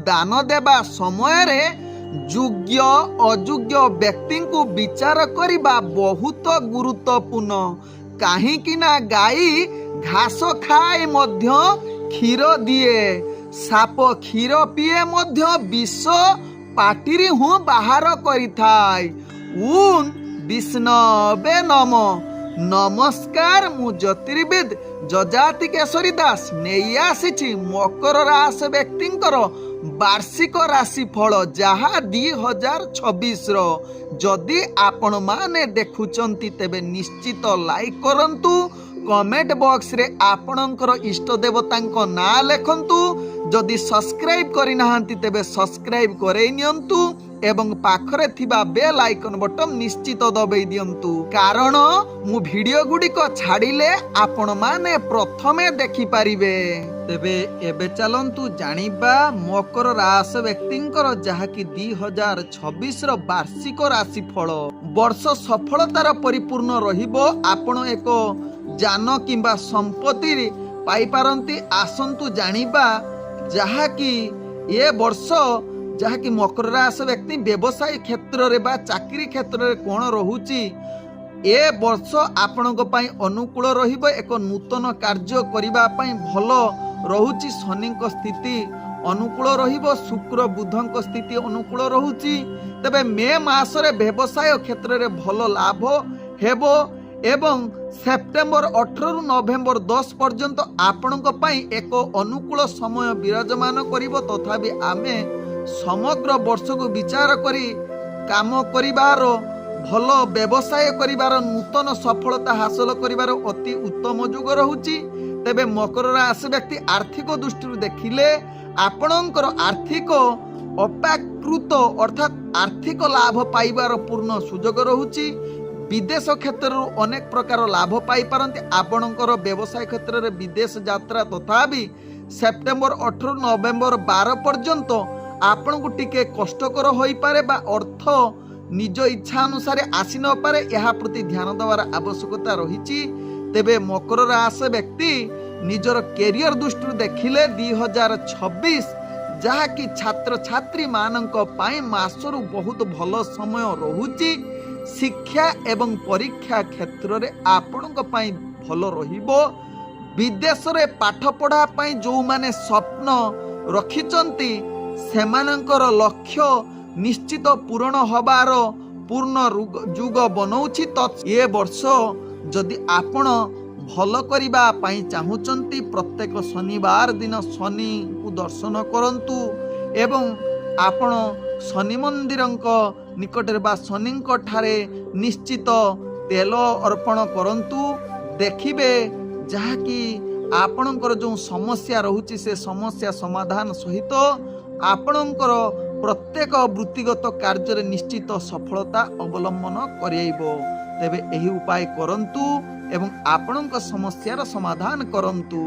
दान देबा समय योग्य अयोग्य व्यक्ति को विचार करने बहुत गुरुत्वपूर्ण। कहीं गाई घास खाए मध्य क्षीर दिए, साप क्षीर पीए मध्य विष पाटिरी हूँ बाहर करिथाय। ऊन विष्णवे नम। नमस्कार, मु ज्योतिर्विद जजाति केशरी दास नहीं आसी मकर राशि व्यक्तिंकर वार्षिक राशि फल जहा 2026 जदि आपण माने देखुचंती तेबे निश्चित लाइक करंतु। कमेंट बॉक्स रे आपणकर इष्ट देवतांको ना लेखंतु। जदि सब्सक्राइब करि नाहंती तेबे सब्सक्राइब करे नियंतु एवं पाखरे थिबा बेल आइकन बटन निश्चित दबाई दियंतु, कारण मु वीडियो गुडिक छाडिले आपण माने प्रथमे देखि पारिबे। तेबे एबे चलंतु जानिबा मकर राशि व्यक्तिंकर जहाकी 2026 रो वार्षिक राशि फल। वर्ष सफलतार परिपूर्ण रहिबो। आपण एक जान किंबा संपत्ति पाई पारंती। आसंतु जानिबा जहाकी ये वर्ष जहाकी मकर राशि व्यक्ति व्यवसाय क्षेत्र रे बा चाकरी क्षेत्र रे कोण रहुची ए वर्ष आपणक पई अनुकूल रहिबो। एक नूतन कार्य करिबा पई भल रहुची। शनिक स्थिति अनुकूल रहिबो, शुक्र बुधक स्थिति अनुकूल रहुची। तबे मे मास रे व्यवसाय क्षेत्र रे भल लाभ हेबो एवं सेप्टेम्बर 18 रु नवेम्बर 10 पर्यंत आपणक पई एक अनुकूल समय विराजमान करिबो। तथापि आमे समग्र वर्ष को विचार करी काम करिबार भल व्यवसाय करिबार नूतन सफलता हासिल करिबार अति उत्तम युग रहुची। तेबे मकर राशि व्यक्ति आर्थिक दृष्टि देखिले आपणकर आर्थिक अपेक्षित अर्थात आर्थिक लाभ पाइबार पूर्ण सुजोग रहुची। विदेश क्षेत्र अनेक प्रकार लाभ पाई पारंती। आपणकर व्यवसाय क्षेत्र में विदेश यात्रा तथापि सेप्टेम्बर 18 नवेम्बर 12 पर्यंत आपण को टिके कष्टकर होई पारे बा अर्थ निज इच्छा अनुसार आसी न पारे। यह प्रति ध्यान देवार आवश्यकता रही। तेबे मकर राशि व्यक्ति निजर कैरियर दृष्टि देखिले 2026 जहाँकि छात्र छात्री मानक पाई मासरु बहुत भल समय रहुची। शिक्षा एवं परीक्षा क्षेत्र रे आपणक पाई भल रहिबो। विदेश रे पाठ पढ़ा पाई जो माने स्वप्न रखिचंती सेमानंकर लक्ष्य निश्चित पूर्ण हबार पूर्ण युग बनौछि। तो ये वर्ष जदि आपण भल करिबा पाई चाहुचंती प्रत्येक शनिवार दिन शनि को दर्शन करंतु एवं आपण शनि मंदिरंक निकटरे बा शनिंक ठारे निश्चित तेल अर्पण करंतु। देखिबे जहाँकि आपणकर जो समस्या रहुची से समस्या समाधान सहित आपणकर प्रत्येक वृत्तिगत कार्य निश्चित सफलता अवलंबन करेइबो। तेबे एही उपाय करंतु एवं आपणक समस्यार समाधान करंतु।